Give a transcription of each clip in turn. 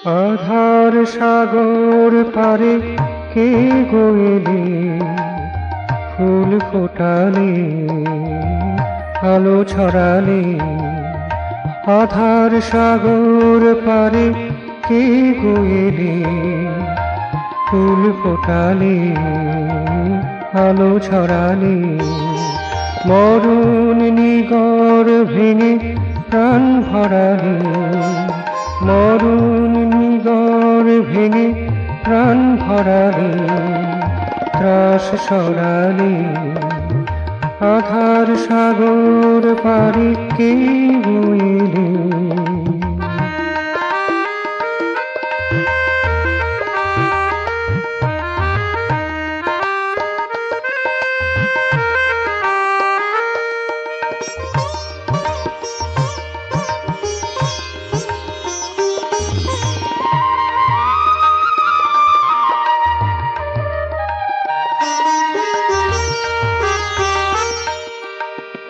আধার সাগর পারে কে গেলে, ফুল ফোটালে, আলো ছড়ালে। আধার সাগর পারে কে গেলে, ফুল ফোটালে, আলো ছড়ালে। মরণ নিগর ভেঙে প্রাণ ভরালে, মরণ নিগর ভেঙে প্রাণ ভরালে, ত্রাস সরালে। আধার সাগর পারে কে বইলে।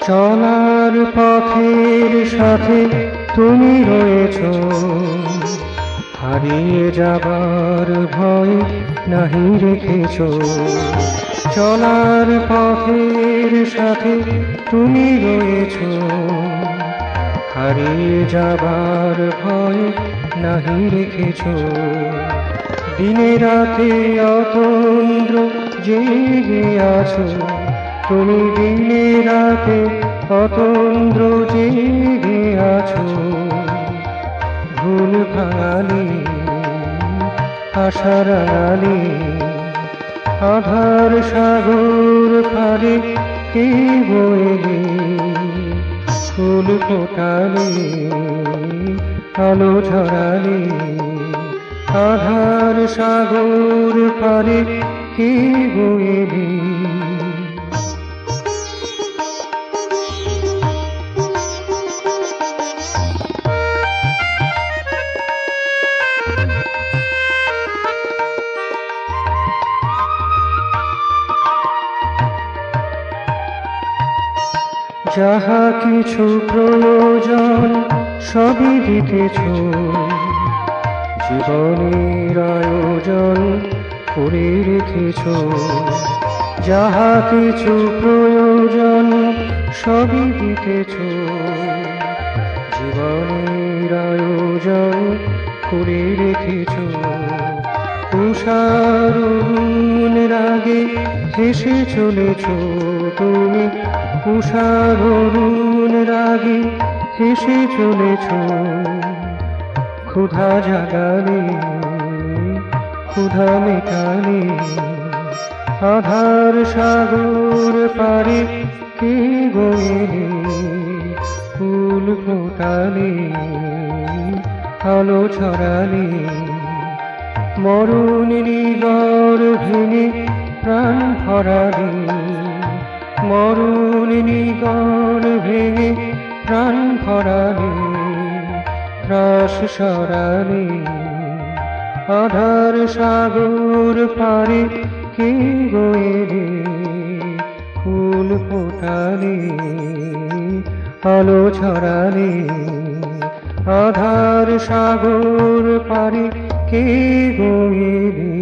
চলার পথের সাথে তুমি রয়েছো, হারিয়ে যাবার ভয় নাহি রেখেছো। চলার পথের সাথে তুমি রয়েছো, হারিয়ে যাবার ভয় নাহি রেখেছো। দিনে রাতে অতন্দ্র জেগে আছো, তুমি দিনে রাতে অতন্দ্র জেগে আছো। ভুল ভাঙালে, আশার আড়ালে, আধার সাগর পারে কে বইলে। ফুল ফোটালে, আলো ছড়ালে। আধার সাগর পারে কে বইলে। যাহা কিছু প্রয়োজন সবই দিতেছ, জীবনের আয়োজন করে রেখেছ। যাহা কিছু প্রয়োজন সবই দিতেছ, জীবনের আয়োজন করে রেখেছ। তুষার রাগে হেসে চলেছ তুমি, তুষার রাগে হেসে চলেছ। ক্ষুধা জাগালে, ক্ষুধা মেটালে। আধার সাগর পারে কে গেলে, ফুল ফোটালে, আলো ছড়ালে। মরণ নিগর ভেঙে প্রাণ ভরালে, মরণ নিগর ভেঙে প্রাণ ভরালে, ত্রাস সরালে। আধার সাগর পারে কে গেলে, ফুল ফোটালে, আলো ছড়ালে। আধার সাগর পারে কে গেলে।